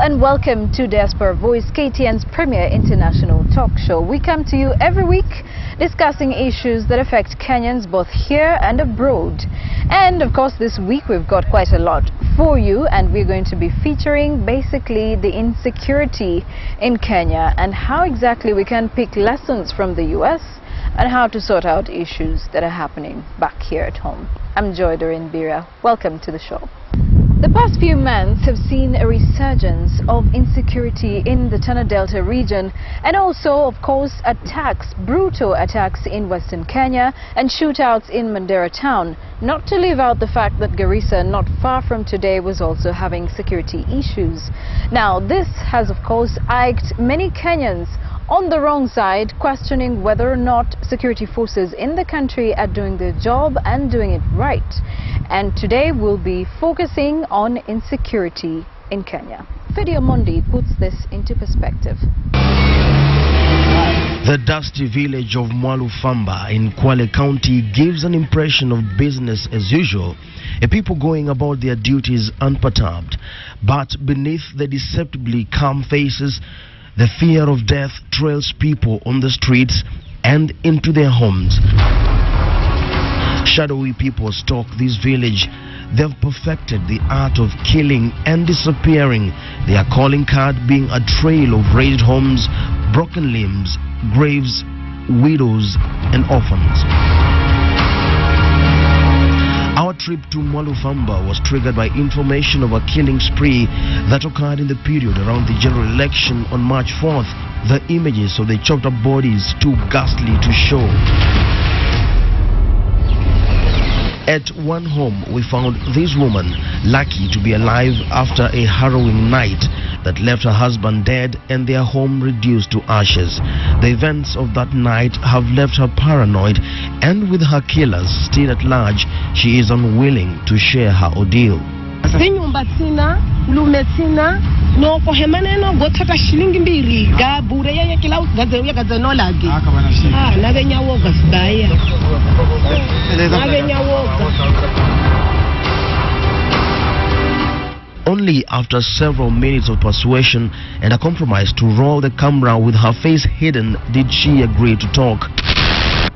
and welcome to Diaspora Voice, KTN's premier international talk show. We come to you every week discussing issues that affect Kenyans both here and abroad. And of course this week we've got quite a lot for you, and we're going to be featuring basically the insecurity in Kenya and how exactly we can pick lessons from the US and how to sort out issues that are happening back here at home. I'm Joy Doreen Bira. Welcome to the show. The past few months have seen a resurgence of insecurity in the Tana Delta region, and also, of course, attacks, brutal attacks in Western Kenya and shootouts in Mandera town. Not to leave out the fact that Garissa, not far from today, was also having security issues. Now, this has, of course, irked many Kenyans on the wrong side, questioning whether or not security forces in the country are doing their job and doing it right. And today we'll be focusing on insecurity in Kenya. Fedi Omondi puts this into perspective. The dusty village of Mwalufamba in Kwale County gives an impression of business as usual, a people going about their duties unperturbed. But beneath the deceptively calm faces, the fear of death trails people on the streets and into their homes. Shadowy people stalk this village. They've perfected the art of killing and disappearing, their calling card being a trail of razed homes, broken limbs, graves, widows and orphans. Our trip to Mwalufamba was triggered by information of a killing spree that occurred in the period around the general election on March 4th. The images of the chopped up bodies too ghastly to show. At one home, we found this woman lucky to be alive after a harrowing night that left her husband dead and their home reduced to ashes. The events of that night have left her paranoid, and with her killers still at large, she is unwilling to share her ordeal. No for hemaneno go tata shilingi mbiri ga bure ya kila gaze gazenolagi na venya woga sibaya na venya woga. Only after several minutes of persuasion and a compromise to roll the camera with her face hidden did she agree to talk.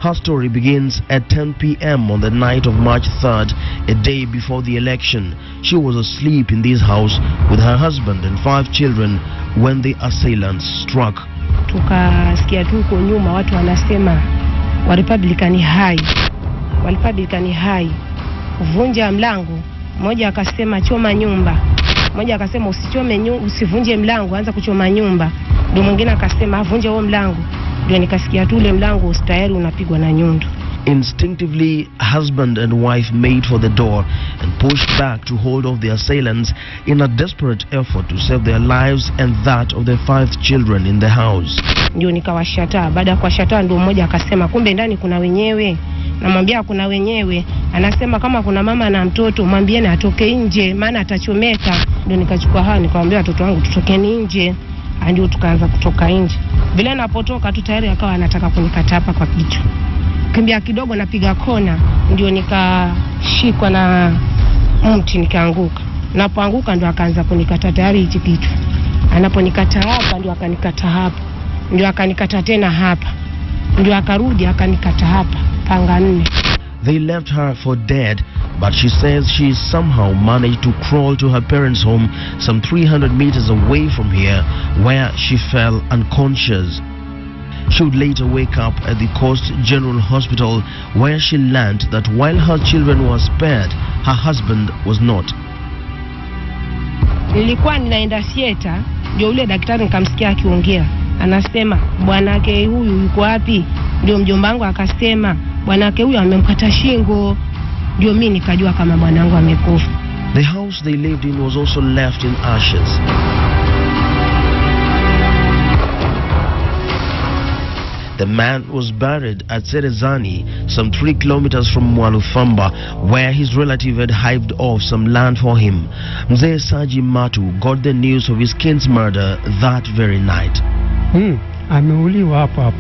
Her story begins at 10 p.m. on the night of March 3rd, a day before the election. She was asleep in this house with her husband and 5 children when the assailants struck. Tukasikia tu huko nyuma watu wanasema wa Republican hai kuvunja mlango. Mmoja akasema choma nyumba, mmoja akasema usivunje mlango, anza kuchoma nyumba. Ndio mwingine akasema avunje huo mlango. Ndio nikasikia tu ule mlango tayari unapigwa na nyundo. Instinctively, husband and wife made for the door and pushed back to hold off the assailants in a desperate effort to save their lives and that of their 5 children in the house. Ndio nikawashata. Baada ya kuwashata ndio mmoja akasema kumbe ndani kuna wenyewe. Namwambia kuna wenyewe. Anasema kama kuna mama na mtoto mwambieni atoke nje maana atachomeka. Ndio nikachukua hao nikamwambia watoto wangu tutokeni nje. Ndio tukaanza kutoka nje. Bila napotoka tu tayari akawa anataka kunikata hapa kwa kichwa. Kimbia kidogo napiga kona ndio nikashikwa na mti nikaanguka. Napoanguka ndio akaanza kunikata tayari hichi kichwa. Anaponikata hapa ndio akanikata hapa. Ndio akanikata tena hapa. Ndio akarudi akanikata hapa panga 4. They left her for dead, but she says she somehow managed to crawl to her parents' home some 300 meters away from here, where she fell unconscious. She would later wake up at the Coast General Hospital, where she learned that while her children were spared, her husband was not. Nilikuwa ninaenda theater, ndio yule daktari nikamsikia akiongea. Anasema bwanake huyu yuko wapi? Ndio mjomba wangu akasema bwanake huyu amemkata shingo. Ndio mimi nikajua kama bwanangu amekufa. The house they lived in was also left in ashes. The man was buried at Serezani, some 3 kilometers from Mwalufamba, where his relative had hived off some land for him. Mzee Saji Matu got the news of his kin's murder that very night. Ameuliwa hapo.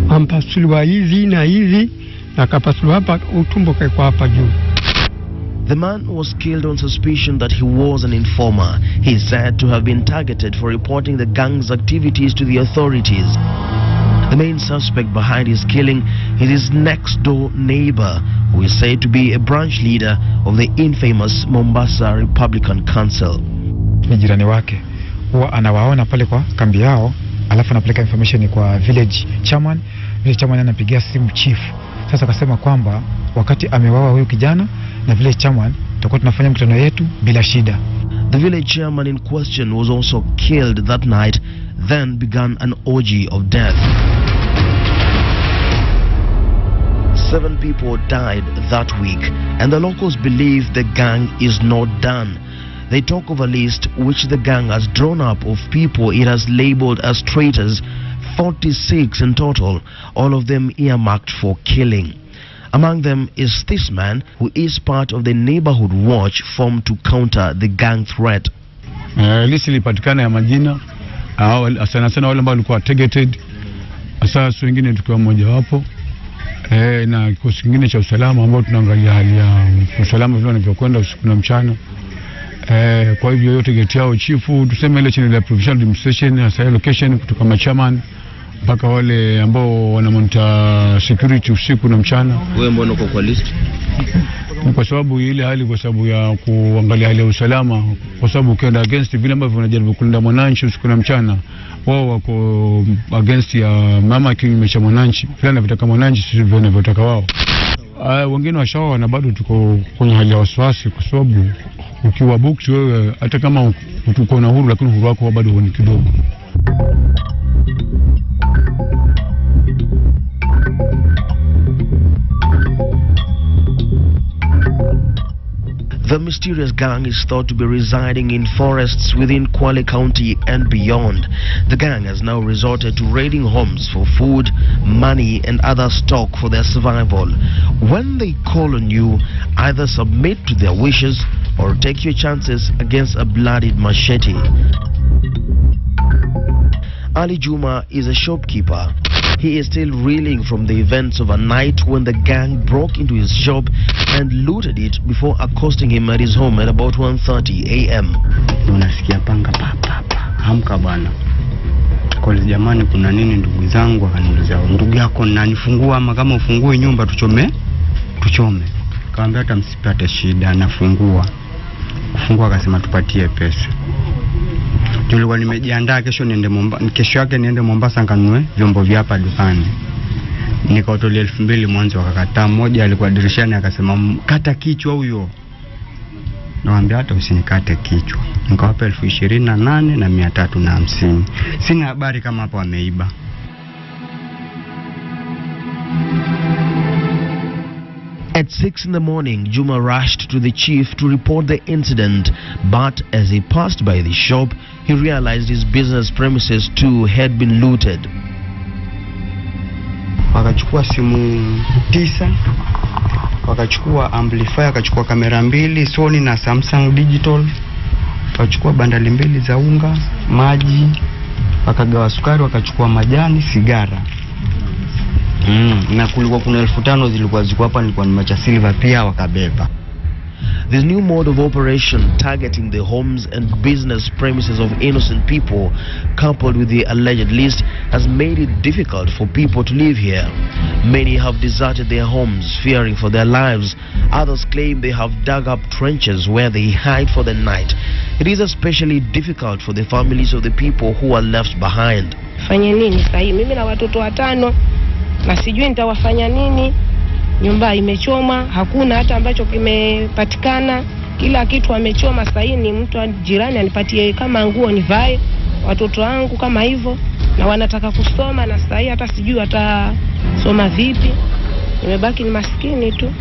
Ampasuliwa hizi na hizi, na kapasuliwa hapa utumbo kwa hapa juu. The man was killed on suspicion that he was an informer. He is said to have been targeted for reporting the gang's activities to the authorities. The main suspect behind his killing is his next-door neighbor, who is said to be a branch leader of the infamous Mombasa Republican Council. Jirani wake huwa anawaona pale kwa kambi yao, alafu anapeleka information kwa village chairman. Village chairman anapigia simu chief. Sasa akasema kwamba wakati amewawa huyo kijana na village chairman, tutakuwa tunafanya mkutano yetu bila shida. The village chairman in question was also killed that night. Then began an orgy of death. 7 people died that week, and the locals believe the gang is not done. They talk of a list which the gang has drawn up of people it has labeled as traitors, 46 in total, all of them earmarked for killing. Among them is this man, who is part of the neighborhood watch formed to counter the gang threat. List ilipatikana ya majina, sana sana wale ambao walikuwa targeted, asasi wengine tukiwa mmoja wapo, na kikosi kingine cha usalama ambao tunaangalia hali ya usalama vile wanavyokwenda usiku na mchana. Kwa hivyo yote geti yao chifu, tuseme ile chini ya provincial administration, hasa location kutoka machairman mpaka wale ambao wanamonitor security usiku na mchana. Wewe mbona uko kwa list? Kwa sababu ile hali, kwa sababu ya kuangalia hali ya usalama, kwa sababu ukienda against vile ambavyo wanajaribu kulinda mwananchi usiku na mchana, wao wako against ya mama kinyume cha mwananchi, vile anataka mwananchi sisi vile wanavyotaka wao. Wengine washaoa na bado tuko kwenye hali ya wasiwasi, kwa sababu ukiwa booked wewe, hata kama uko na huru, lakini huru wako bado ni kidogo. The mysterious gang is thought to be residing in forests within Kwale County and beyond. The gang has now resorted to raiding homes for food, money and other stock for their survival. When they call on you, either submit to their wishes or take your chances against a bloodied machete. Ali Juma is a shopkeeper. He is still reeling from the events of a night when the gang broke into his shop and looted it before accosting him at his home at about 1:30 a.m. Unasikia panga papa, hamka bwana. Kwa jamani, kuna nini ndugu zangu? Akaniuliza, ndugu yako nani? Fungua ama kama ufungue nyumba tuchome. Kaambia hata msipate shida, nafungua. Kufungua akasema tupatie pesa. Nilikuwa nimejiandaa kesho yake niende Mombasa nikanunue vyombo vya hapa dukani. Nikawatolea 2000 mwanzo, wakakataa. Mmoja alikuwa dirishani akasema kata kichwa huyo. Naambia hata usinikate kichwa. Nikawapa 28,350. Sina habari kama hapo wameiba. At 6 in the morning, Juma rushed to the chief to report the incident, but as he passed by the shop, he realized his business premises too had been looted. Wakachukua simu 9, wakachukua amplifier, wakachukua kamera 2 Sony na Samsung Digital, wakachukua bandali 2 za unga, maji, wakagawa sukari, wakachukua majani, sigara. Na kulikuwa kuna 1500 zilikuwa ziko hapa, nilikuwa nimeacha silver pia wakabeba. This new mode of operation, targeting the homes and business premises of innocent people, coupled with the alleged list, has made it difficult for people to live here. Many have deserted their homes, fearing for their lives. Others claim they have dug up trenches where they hide for the night. It is especially difficult for the families of the people who are left behind. Fanye nini sasa? Mimi na watoto 5 na sijui nitawafanya nini. Nyumba imechoma, hakuna hata ambacho kimepatikana. Kila kitu amechoma. Sasa ni mtu jirani anipatie kama nguo nivae watoto wangu kama hivyo, na wanataka kusoma, na sasa hata sijui watasoma vipi. Nimebaki ni maskini tu.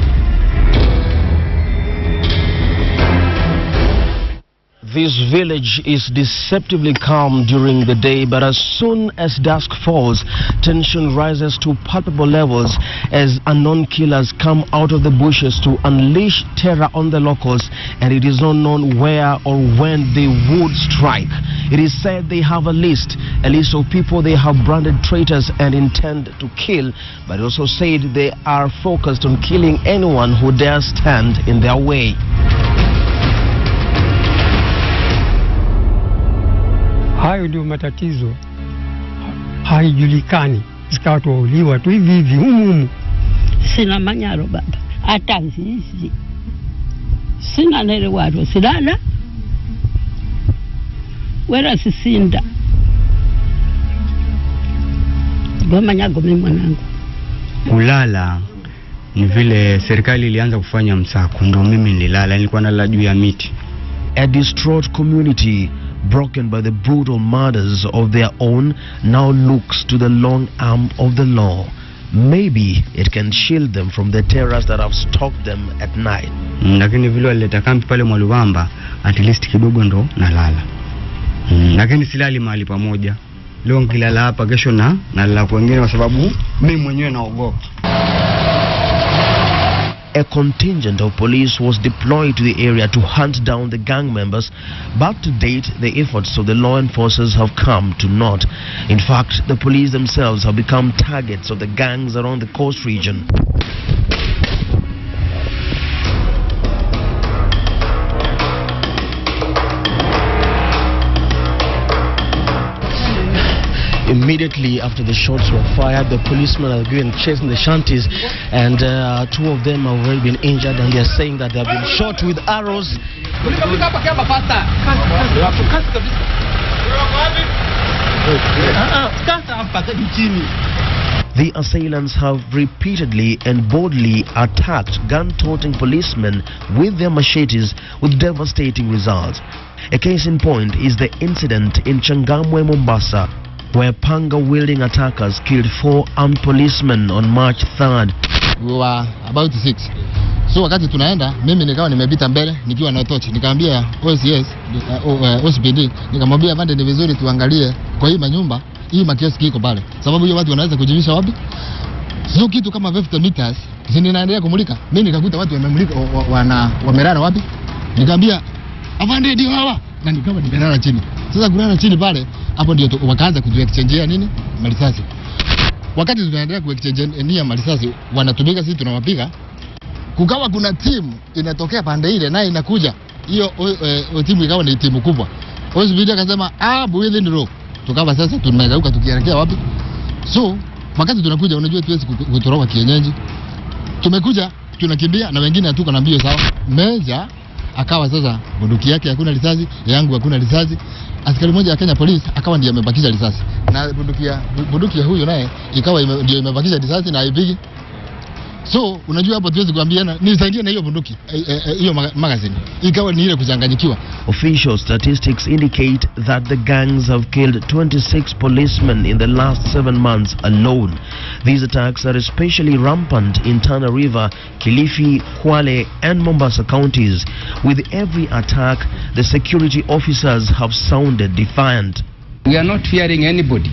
This village is deceptively calm during the day, but as soon as dusk falls, tension rises to palpable levels as unknown killers come out of the bushes to unleash terror on the locals, and it is not known where or when they would strike. It is said they have a list of people they have branded traitors and intend to kill, but also said they are focused on killing anyone who dares stand in their way. Hayo ndio matatizo, haijulikani, zikawa tuuliwa tu hivi hivi humu. Sina manyaro baba, hata hizi sina nere watu silala wera sisinda goma nyago mimi mwanangu. Kulala ni vile serikali ilianza kufanya msako, ndio mimi nililala, nilikuwa nalala juu ya miti. A distraught community broken by the brutal murders of their own now looks to the long arm of the law. Maybe it can shield them from the terrors that have stalked them at night. Lakini vile walileta kambi pale Mwalubamba, at least kidogo ndo nalala. Lakini silali mahali pamoja. Leo nikilala hapa, kesho nalala kwingine kwa sababu mimi mwenyewe naogopa. A contingent of police was deployed to the area to hunt down the gang members, but to date the efforts of the law enforcers have come to naught. In fact, the police themselves have become targets of the gangs around the coast region. Immediately after the shots were fired, the policemen are given chase in the shanties, and two of them have already been injured, and they are saying that they have been shot with arrows. The assailants have repeatedly and boldly attacked gun-toting policemen with their machetes, with devastating results. A case in point is the incident in Changamwe, Mombasa, where panga-wielding attackers killed 4 armed policemen on March 3rd. We were about 6. So wakati tunaenda, mimi nikawa nimepita mbele nikiwa na tochi, nikaambia OCS OCPD, nikamwambia pande ni vizuri tuangalie kwa hii manyumba, hii makioski iko pale, sababu hiyo watu wanaweza kujivisha wapi. Sio kitu kama 50 meters ninaendelea kumulika, mimi nikakuta watu wamemulika wamelala wapi, nikaambia afande ndio hawa, na nikawa nimelala chini. Sasa kulala chini pale, hapo ndio wakaanza kuexchangea nini malisasi. Wakati tunaendelea kuexchangea malisasi, wanatumika, sisi tunawapiga. Kukawa kuna timu inatokea pande ile naye inakuja, hiyo timu ikawa ni timu kubwa. OCPD akasema within the row. Tukawa sasa tunageuka tukielekea wapi? So wakati tunakuja, unajua tuwezi kutoroka kienyeji, tumekuja tunakimbia na wengine hatuko na mbio sawa. Meja akawa sasa bunduki yake hakuna risasi, yangu hakuna risasi. Askari mmoja wa Kenya Police akawa ndiye amebakisha risasi, na bunduki ya huyo naye ikawa ndio imebakisha risasi na haipigi. So unajua hapo tuwezi kuambiana nisaidie na hiyo bunduki, hiyo magazine ikawa ni ile kuchanganyikiwa. Official statistics indicate that the gangs have killed 26 policemen in the last 7 months alone. These attacks are especially rampant in Tana River, Kilifi, Kwale and Mombasa counties. With every attack, the security officers have sounded defiant. We are not fearing anybody.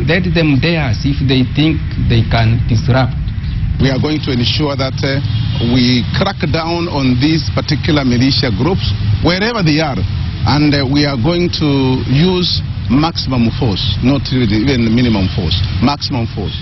Let them dare us if they think they can disrupt. We are going to ensure that we crack down on these particular militia groups wherever they are, and we are going to use maximum force, not really even minimum force, maximum force.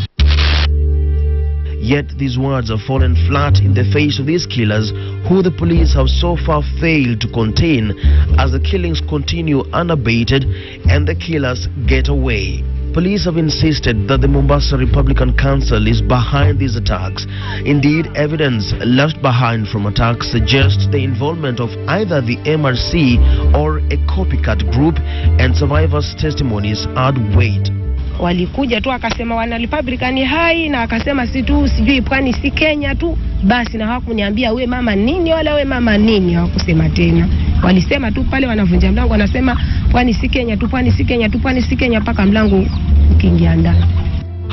Yet these words have fallen flat in the face of these killers, who the police have so far failed to contain, as the killings continue unabated and the killers get away. Police have insisted that the Mombasa Republican Council is behind these attacks. Indeed, evidence left behind from attacks suggests the involvement of either the MRC or a copycat group, and survivors' testimonies add weight. Walikuja tu akasema wana Republican hai, na akasema si tu sijui pwani si Kenya tu basi, na hawakuniambia we mama nini wala we mama nini, hawakusema tena. Walisema tu pale wanavunja mlango wanasema pwani si Kenya tu, pwani si Kenya tu, pwani si Kenya, paka mlango ukiingia ndani.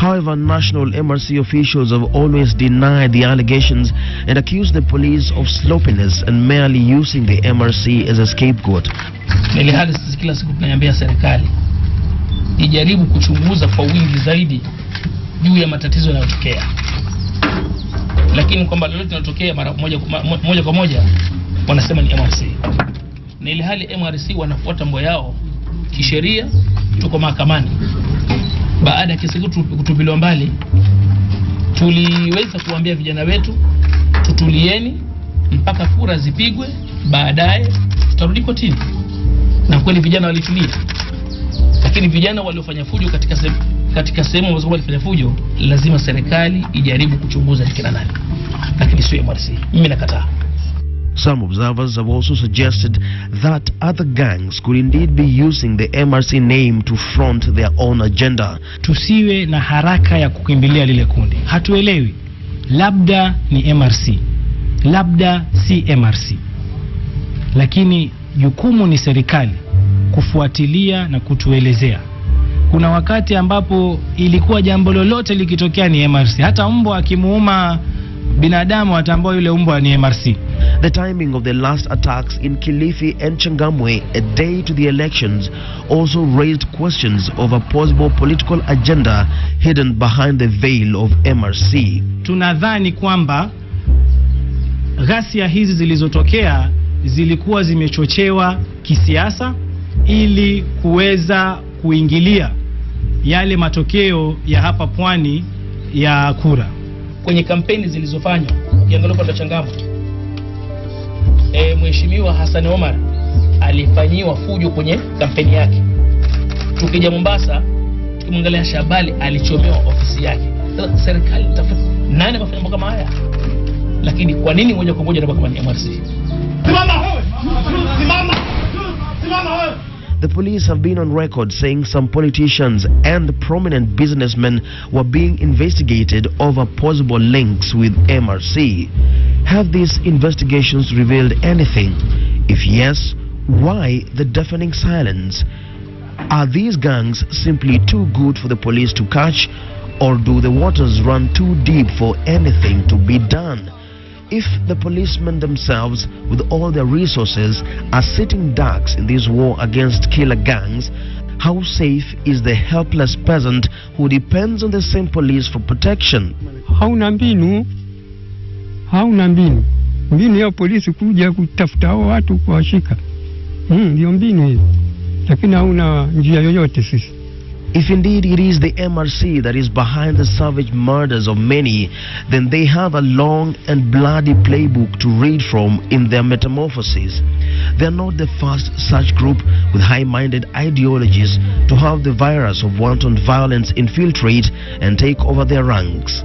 However, national MRC officials have always denied the allegations and accused the police of sloppiness and merely using the MRC as a scapegoat. Nilihali sisi kila siku tunaiambia serikali ijaribu kuchunguza kwa wingi zaidi juu ya matatizo yanayotokea. Lakini kwamba lolote linatokea mara moja kwa moja wanasema ni MRC. Na ile hali MRC wanafuata mambo yao kisheria, tuko mahakamani. Baada ya kesi kutupiliwa mbali, tuliweza kuambia vijana wetu tutulieni mpaka kura zipigwe, baadaye tutarudi kotini. Na kweli vijana walitulia. Lakini vijana waliofanya fujo katika sehemu ambazo walifanya fujo, lazima serikali ijaribu kuchunguza ni kina nani. Lakini sio MRC. Mimi nakataa. Some observers have also suggested that other gangs could indeed be using the MRC name to front their own agenda. Tusiwe na haraka ya kukimbilia lile kundi. Hatuelewi. Labda ni MRC. Labda si MRC. Lakini jukumu ni serikali kufuatilia na kutuelezea. Kuna wakati ambapo ilikuwa jambo lolote likitokea ni MRC. Hata mbwa akimuuma binadamu atambua yule mbwa ni MRC. The timing of the last attacks in Kilifi and Changamwe, a day to the elections, also raised questions of a possible political agenda hidden behind the veil of MRC. Tunadhani kwamba ghasia hizi zilizotokea zilikuwa zimechochewa kisiasa ili kuweza kuingilia yale matokeo ya hapa pwani ya kura. Kwenye kampeni zilizofanywa ukiangalia kwa Changamwe, Mheshimiwa Hassan Omar alifanyiwa fujo kwenye kampeni yake. Tukija Mombasa, tukimwangalia Shabali alichomewa ofisi yake. Serikali itafuta nani amefanya mambo kama haya? Lakini kwa nini moja kwa moja kama ni MRC? Simama wewe! Simama wewe! The police have been on record saying some politicians and prominent businessmen were being investigated over possible links with MRC. Have these investigations revealed anything? If yes, why the deafening silence? Are these gangs simply too good for the police to catch, or do the waters run too deep for anything to be done? If the policemen themselves, with all their resources, are sitting ducks in this war against killer gangs, how safe is the helpless peasant who depends on the same police for protection? Hauna mbinu. Mbinu ya polisi kuja kutafuta hao watu kuwashika. Ndio mbinu hiyo. Lakini hauna njia yoyote sisi. If indeed it is the MRC that is behind the savage murders of many, then they have a long and bloody playbook to read from in their metamorphoses. They are not the first such group with high-minded ideologies to have the virus of wanton violence infiltrate and take over their ranks.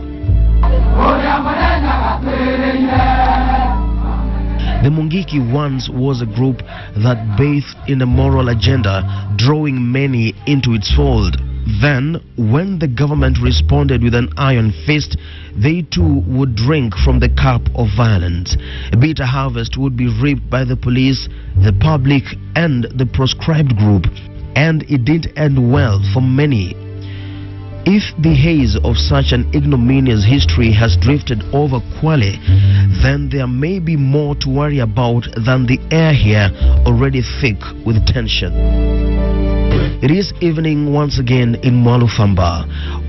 The Mungiki once was a group that bathed in a moral agenda, drawing many into its fold. Then, when the government responded with an iron fist, they too would drink from the cup of violence. A bitter harvest would be reaped by the police, the public, and the proscribed group. And it didn't end well for many. If the haze of such an ignominious history has drifted over Kwale, then there may be more to worry about than the air here already thick with tension. It is evening once again in Mwalufamba.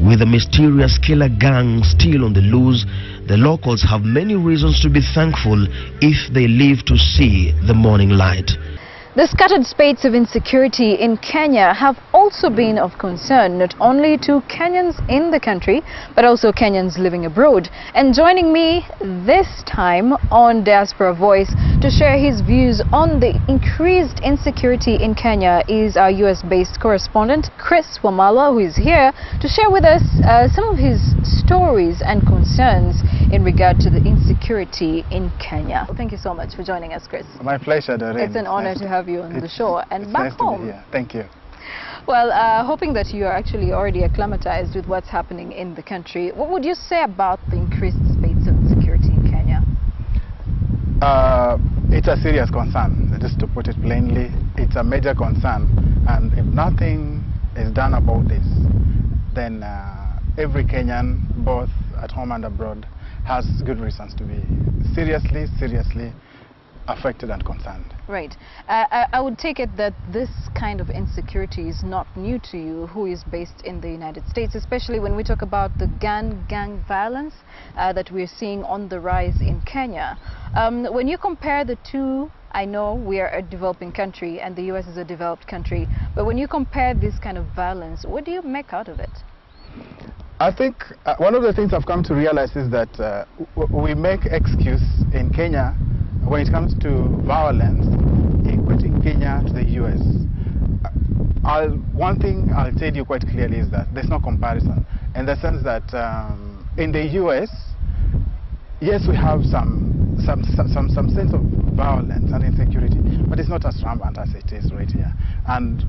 With the mysterious killer gang still on the loose, the locals have many reasons to be thankful if they live to see the morning light. The scattered spates of insecurity in Kenya have also been of concern not only to Kenyans in the country, but also Kenyans living abroad. And joining me this time on Diaspora Voice to share his views on the increased insecurity in Kenya is our US-based correspondent, Chris Wamala, who is here to share with us some of his stories and concerns in regard to the insecurity in Kenya. Well, thank you so much for joining us, Chris. My pleasure, Doreen. It's an honor to have you on the show and back home. Thank you. Well, hoping that you are actually already acclimatized with what's happening in the country. What would you say about the increased spates of insecurity in Kenya? It's a serious concern, just to put it plainly. It's a major concern, and if nothing is done about this, then every Kenyan, both at home and abroad, has good reasons to be seriously affected and concerned. Right. I would take it that this kind of insecurity is not new to you, who is based in the United States, especially when we talk about the gang violence that we're seeing on the rise in Kenya. When you compare the two, I know we are a developing country and the US is a developed country, but when you compare this kind of violence, what do you make out of it? I think one of the things I've come to realize is that we make excuse in Kenya when it comes to violence, equating Kenya to the US. One thing I'll tell you quite clearly is that there's no comparison, in the sense that in the US, yes, we have some sense of violence and insecurity, but it's not as rampant as it is right here. And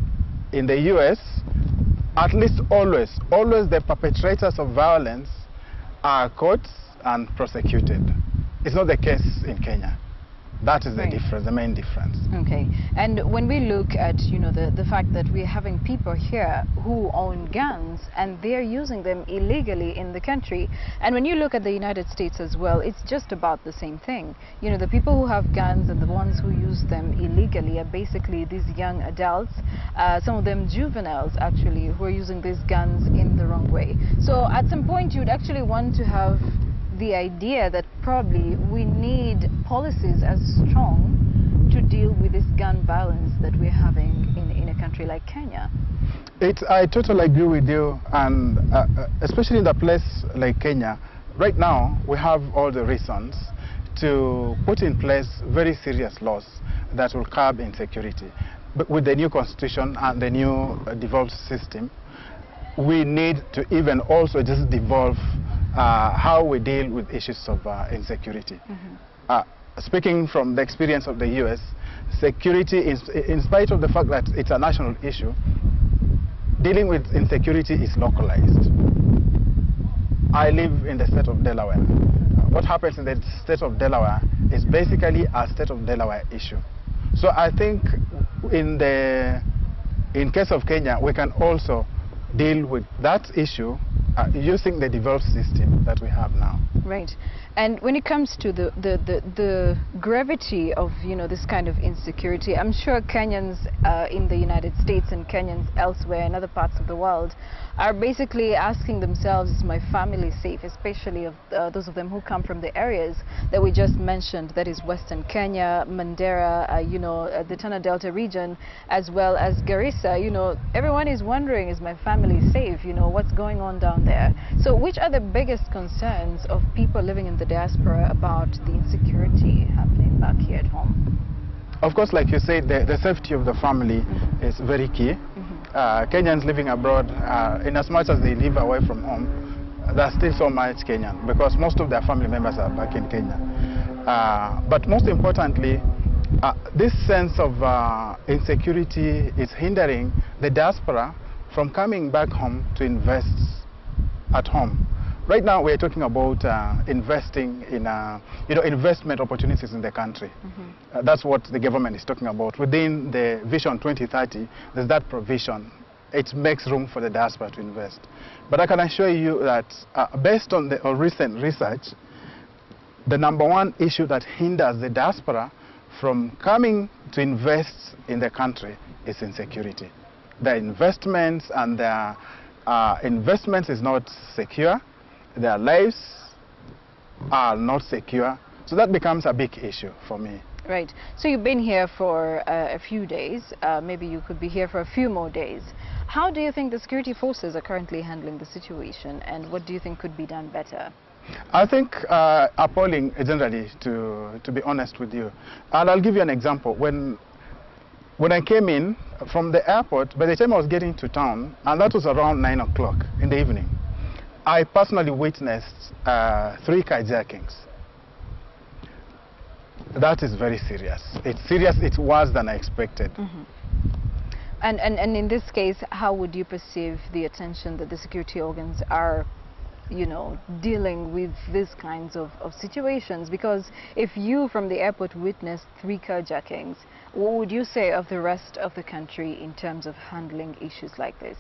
in the US, at least always the perpetrators of violence are caught and prosecuted. It's not the case in Kenya. That is the difference, the main difference. Okay. And when we look at, you know, the fact that we're having people here who own guns and they're using them illegally in the country, and when you look at the United States as well, it's just about the same thing. You know, the people who have guns and the ones who use them illegally are basically these young adults, some of them juveniles actually, who are using these guns in the wrong way. So at some point you'd actually want to have the idea that probably we need policies as strong to deal with this gun violence that we're having in a country like Kenya. I totally agree with you, and especially in a place like Kenya, right now we have all the reasons to put in place very serious laws that will curb insecurity. But with the new constitution and the new devolved system, we need to even also just devolve how we deal with issues of insecurity. Speaking from the experience of the US, security is, in spite of the fact that it's a national issue, dealing with insecurity is localized. I live in the state of Delaware. What happens in the state of Delaware is basically a state of Delaware issue. So I think in case of Kenya, we can also deal with that issue using the devolved system that we have now. Right. And when it comes to the gravity of, you know, this kind of insecurity, I'm sure Kenyans in the United States and Kenyans elsewhere in other parts of the world are basically asking themselves, is my family safe? Especially of those of them who come from the areas that we just mentioned, that is Western Kenya, Mandera, you know, the Tana Delta region, as well as Garissa. You know, everyone is wondering, is my family safe? You know, what's going on down there? So which are the biggest concerns of people living in the diaspora about the insecurity happening back here at home? Of course, like you said, the safety of the family is very key. Kenyans living abroad, in as much as they live away from home, there's still so much Kenyan, because most of their family members are back in Kenya. But most importantly, this sense of insecurity is hindering the diaspora from coming back home to invest at home. Right now we're talking about investing in you know, investment opportunities in the country. That's what the government is talking about. Within the Vision 2030, there's that provision. It makes room for the diaspora to invest. But I can assure you that based on the recent research, the #1 issue that hinders the diaspora from coming to invest in the country is insecurity. The investments and their investments is not secure. Their lives are not secure. So that becomes a big issue for me. Right. So you've been here for a few days. Maybe you could be here for a few more days. How do you think the security forces are currently handling the situation, and what do you think could be done better? I think appalling generally, to be honest with you. And I'll give you an example. When I came in from the airport, by the time I was getting to town, and that was around 9 o'clock in the evening, I personally witnessed 3 carjackings. That is very serious. It's serious, it's worse than I expected. And in this case, how would you perceive the attention that the security organs are you know, dealing with these kinds of situations? Because if you from the airport witnessed 3 carjackings, what would you say of the rest of the country in terms of handling issues like this?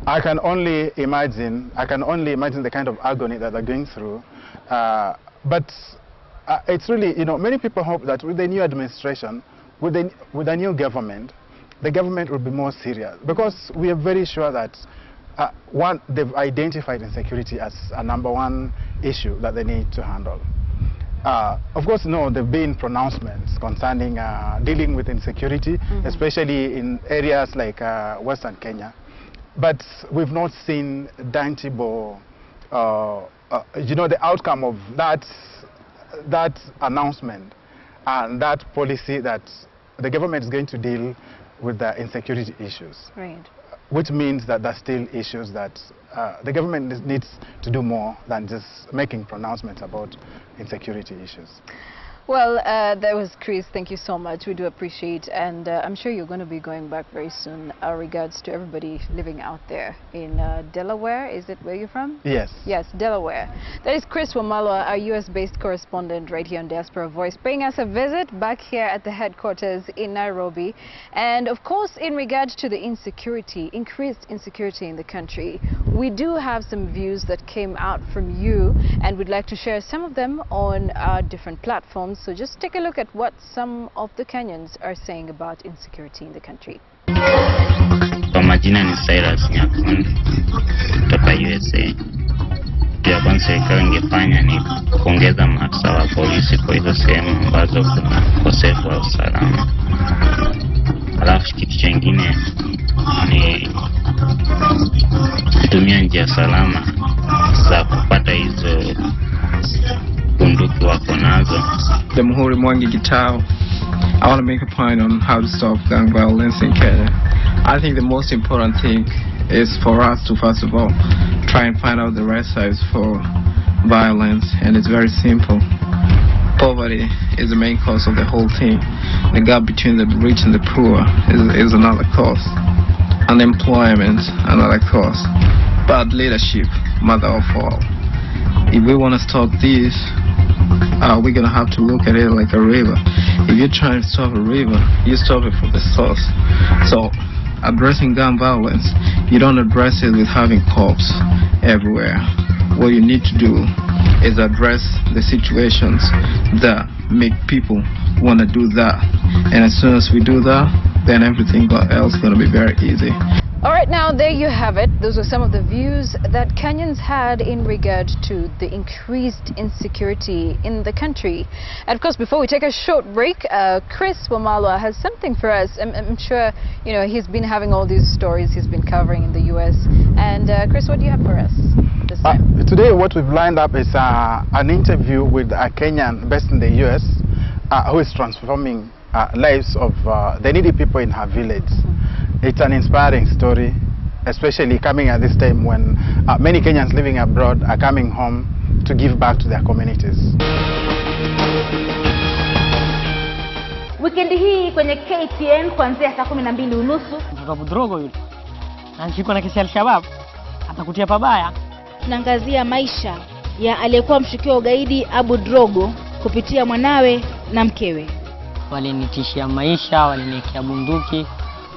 I can only imagine the kind of agony that they're going through. But it's really, you know, many people hope that with the new administration, with the new government, the government will be more serious, because we are very sure that one, they've identified insecurity as a #1 issue that they need to handle. Of course, no, there have been pronouncements concerning dealing with insecurity, especially in areas like Western Kenya. But we've not seen tangible, you know, the outcome of that announcement and that policy that the government is going to deal with the insecurity issues. Right. Which means that there's still issues that the government needs to do more than just making pronouncements about insecurity issues. Well, that was Chris. Thank you so much. We do appreciate, and I'm sure you're going to be going back very soon. Our regards to everybody living out there in Delaware. Is it where you're from? Yes. Yes, Delaware. That is Chris Wamalwa, our US-based correspondent right here on Diaspora Voice, paying us a visit back here at the headquarters in Nairobi. And of course, in regards to the insecurity, increased insecurity in the country, we do have some views that came out from you, and we'd like to share some of them on our different platforms. So just take a look at what some of the Kenyans are saying about insecurity in the country. Kwa majina ni Cyrus Nyakundi kutoka USA. Ya kwanza serikali ingefanya ni kuongeza maafisa wa polisi kwa hizo sehemu ambazo kuna ukosefu wa usalama. Alafu kitu kingine ni kutumia njia salama za kupata hizo bunduki wako nazo. Jamhuri Mwangi Gitao. I want to make a point on how to stop gang violence in Kenya. I think the most important thing is for us to, first of all, try and find out the right size for violence, and it's very simple. Poverty is the main cause of the whole thing. The gap between the rich and the poor is another cause. Unemployment, another cause. Bad leadership, mother of all. If we want to stop this, we're going to have to look at it like a river. If you're trying to stop a river, you stop it from the source. So, addressing gun violence, you don't address it with having cops everywhere. What you need to do is address the situations that make people want to do that. And as soon as we do that, then everything else is going to be very easy. All right, now there you have it. Those are some of the views that Kenyans had in regard to the increased insecurity in the country. And of course, before we take a short break, Chris Wamalwa has something for us. I'm sure, you know, he's been having all these stories he's been covering in the US. And Chris, what do you have for us this time? Today, what we've lined up is an interview with a Kenyan based in the US who is transforming lives of the needy people in her village. It's an inspiring story, especially coming at this time when many Kenyans living abroad are coming home to give back to their communities. Weekend hii kwenye KTN kuanzia saa 12:30. Mtoto Budrogo yule anashikwa na kesi ya Al-Shabaab, atakutia pabaya. Tunaangazia maisha ya aliyekuwa mshukiwa ugaidi Abu Drogo kupitia mwanawe na mkewe. Walinitishia maisha, waliniwekea bunduki,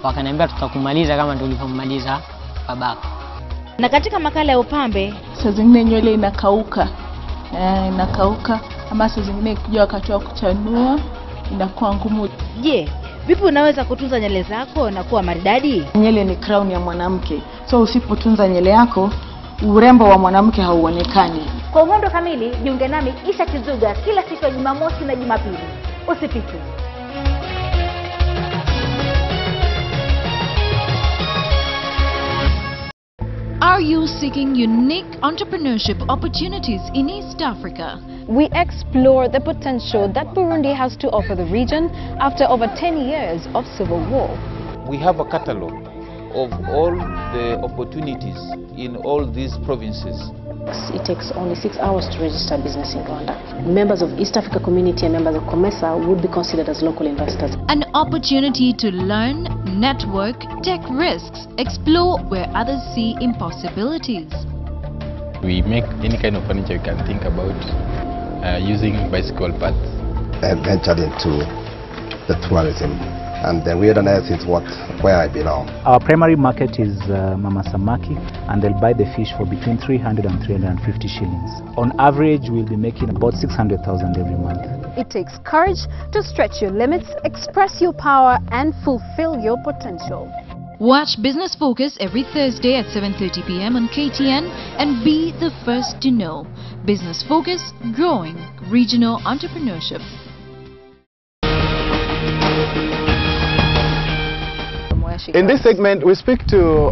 wakaniambia tutakumaliza kama tulivyomaliza babako. Na katika makala ya upambe, saa zingine nywele inakauka, ama saa zingine kuja wakati wa kuchanua inakuwa ngumu. Je, vipi unaweza kutunza nywele zako na kuwa maridadi? Nywele ni crown ya mwanamke, so usipotunza nywele yako, urembo wa mwanamke hauonekani. Kwa uhondo kamili, jiunge nami Isha Kizuga kila siku ya Jumamosi na Jumapili. Usipite. Are you seeking unique entrepreneurship opportunities in East Africa? We explore the potential that Burundi has to offer the region after over 10 years of civil war. We have a catalogue of all the opportunities in all these provinces. It takes only 6 hours to register business in Rwanda. Members of East Africa Community and members of COMESA would be considered as local investors. An opportunity to learn, network, take risks, explore where others see impossibilities. We make any kind of furniture you can think about using bicycle paths. I ventured into the tourism, and the weirdness is where I belong. Our primary market is Mama Samaki, and they'll buy the fish for between 300 and 350 shillings. On average, we'll be making about 600,000 every month. It takes courage to stretch your limits, express your power, and fulfill your potential. Watch Business Focus every Thursday at 7:30 p.m. on KTN and be the first to know. Business Focus, growing regional entrepreneurship. In this segment, we speak to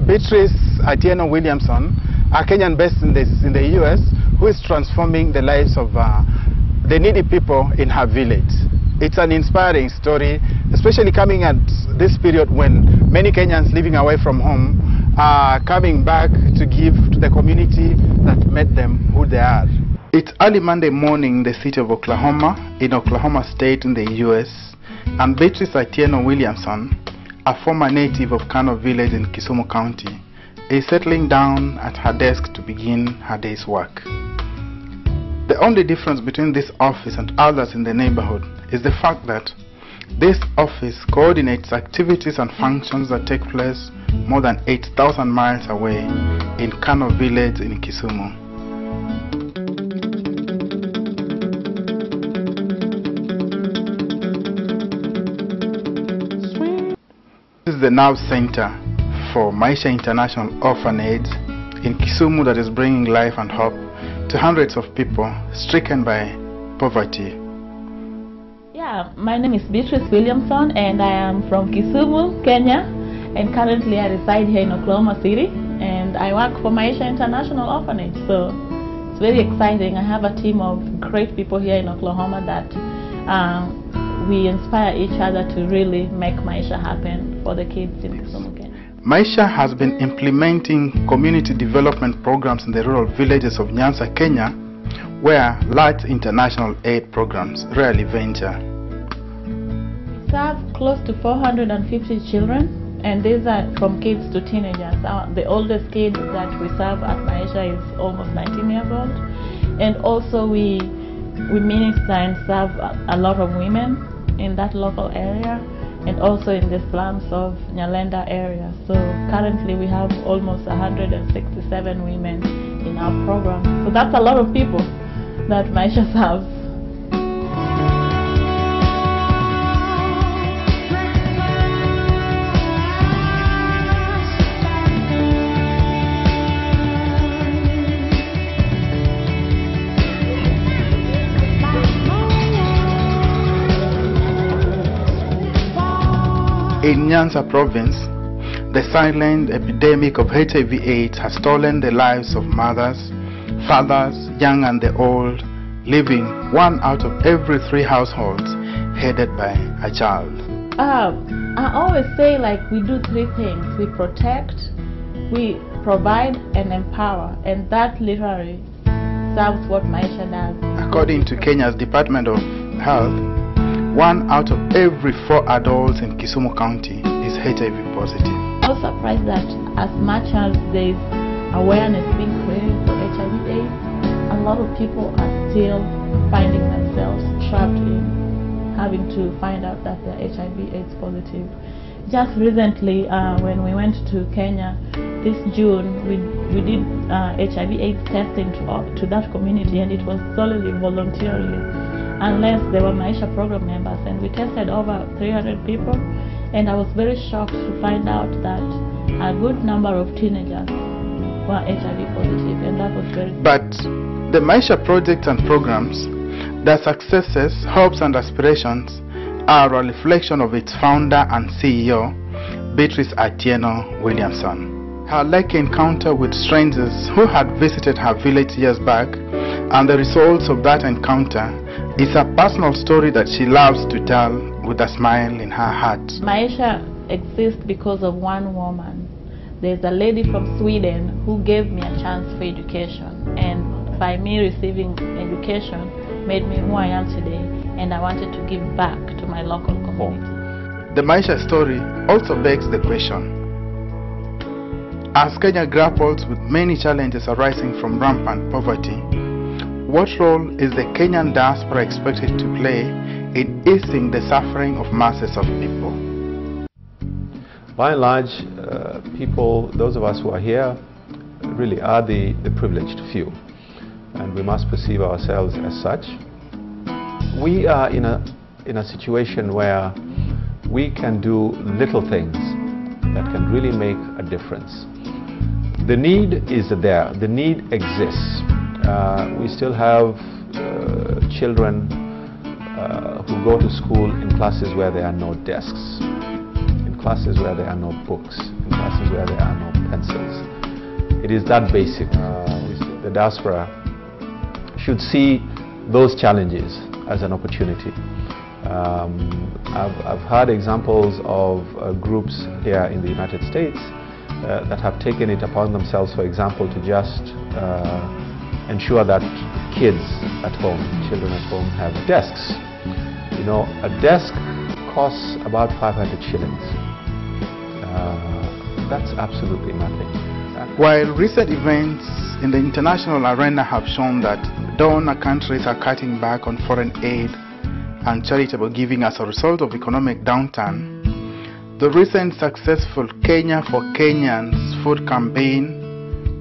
Beatrice Atieno Williamson, a Kenyan based in the US, who is transforming the lives of the needy people in her village. It's an inspiring story, especially coming at this period when many Kenyans living away from home are coming back to give to the community that made them who they are. It's early Monday morning in the city of Oklahoma, in Oklahoma State in the US, and Beatrice Atieno Williamson, a former native of Kano Village in Kisumu County, is settling down at her desk to begin her day's work. The only difference between this office and others in the neighborhood is the fact that this office coordinates activities and functions that take place more than 8,000 miles away in Kano Village in Kisumu. This is the nerve center for Maisha International Orphanage in Kisumu that is bringing life and hope to hundreds of people stricken by poverty. Yeah, my name is Beatrice Williamson and I am from Kisumu, Kenya, and currently I reside here in Oklahoma City and I work for Maisha International Orphanage, so it's very exciting. I have a team of great people here in Oklahoma that we inspire each other to really make Maisha happen for the kids in Kisumu, Kenya. Maisha has been implementing community development programs in the rural villages of Nyanza, Kenya, where large international aid programs rarely venture. We serve close to 450 children, and these are from kids to teenagers. The oldest kid that we serve at Maisha is almost 19 years old. And also we minister and serve a lot of women in that local area, and also in the slums of Nyalenda area. So currently we have almost 167 women in our program. So that's a lot of people that Maisha serves. In Nyanza province, the silent epidemic of HIV/AIDS has stolen the lives of mothers, fathers, young and the old, leaving 1 out of every 3 households headed by a child. I always say, like, we do 3 things. We protect, we provide and empower, and that literally serves what Maisha does. According to Kenya's Department of Health, 1 out of every 4 adults in Kisumu County is HIV positive. I was surprised that as much as there is awareness being created for HIV/AIDS, a lot of people are still finding themselves trapped in having to find out that they're HIV/AIDS positive. Just recently, when we went to Kenya this June, we did HIV/AIDS testing to that community, and it was solely voluntarily, unless they were Maisha program members, and we tested over 300 people, and I was very shocked to find out that a good number of teenagers were HIV positive, and that was very... But the Maisha projects and programs, their successes, hopes and aspirations are a reflection of its founder and CEO, Beatrice Atieno Williamson. Her lucky encounter with strangers who had visited her village years back, and the results of that encounter, is a personal story that she loves to tell with a smile in her heart. Maisha exists because of one woman. There's a lady from Sweden who gave me a chance for education, and by me receiving education made me who I am today, and I wanted to give back to my local community. The Maisha story also begs the question, As Kenya grapples with many challenges arising from rampant poverty, what role is the Kenyan diaspora expected to play in easing the suffering of masses of people? By and large, people, those of us who are here, really are the privileged few, and we must perceive ourselves as such. We are in a situation where we can do little things that can really make a difference. The need is there, the need exists. We still have children who go to school in classes where there are no desks, in classes where there are no books, in classes where there are no pencils. It is that basic. The diaspora should see those challenges as an opportunity. I've heard examples of groups here in the United States that have taken it upon themselves, for example, to just ensure that kids at home, children at home, have desks. You know, a desk costs about 500 shillings. That's absolutely nothing. While recent events in the international arena have shown that donor countries are cutting back on foreign aid and charitable giving as a result of economic downturn, the recent successful Kenya for Kenyans food campaign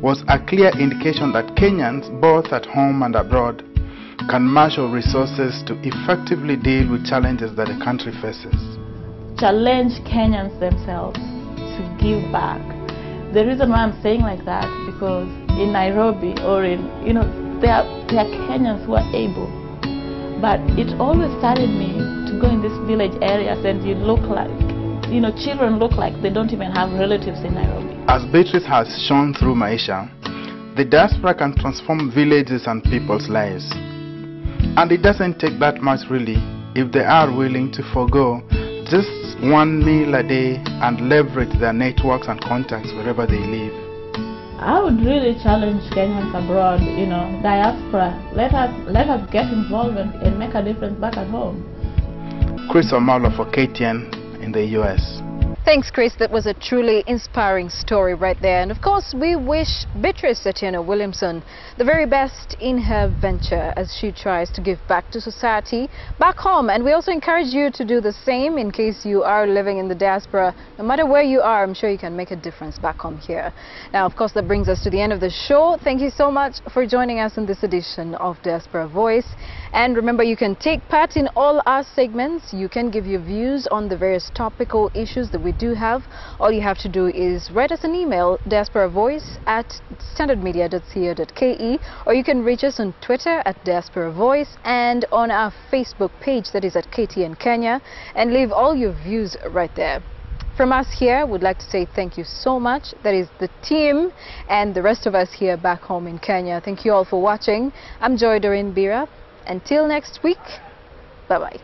was a clear indication that Kenyans, both at home and abroad, can marshal resources to effectively deal with challenges that the country faces. Challenge Kenyans themselves to give back. The reason why I'm saying like that, because in Nairobi or in, there are Kenyans who are able. But it always started me to go in these village areas and you look like, children look like they don't even have relatives in Nairobi. As Beatrice has shown through Maisha, the diaspora can transform villages and people's lives. And it doesn't take that much really if they are willing to forego just one meal a day and leverage their networks and contacts wherever they live. I would really challenge Kenyans abroad, diaspora. Let us get involved and make a difference back at home. Chris Omalo for KTN in the US. Thanks, Chris. That was a truly inspiring story right there. And of course, we wish Beatrice Atieno Williamson the very best in her venture as she tries to give back to society back home. And we also encourage you to do the same in case you are living in the diaspora. No matter where you are, I'm sure you can make a difference back home here. Now, of course, that brings us to the end of the show. Thank you so much for joining us in this edition of Diaspora Voice. And remember, you can take part in all our segments. You can give your views on the various topical issues that we do have. All you have to do is write us an email, diasporavoice@standardmedia.co.ke, or you can reach us on Twitter at Diaspora Voice and on our Facebook page, that is at KTN Kenya, and leave all your views right there. From us here, we'd like to say thank you so much. That is the team and the rest of us here back home in Kenya. Thank you all for watching. I'm Joy Doreen Bira. Until next week, bye-bye.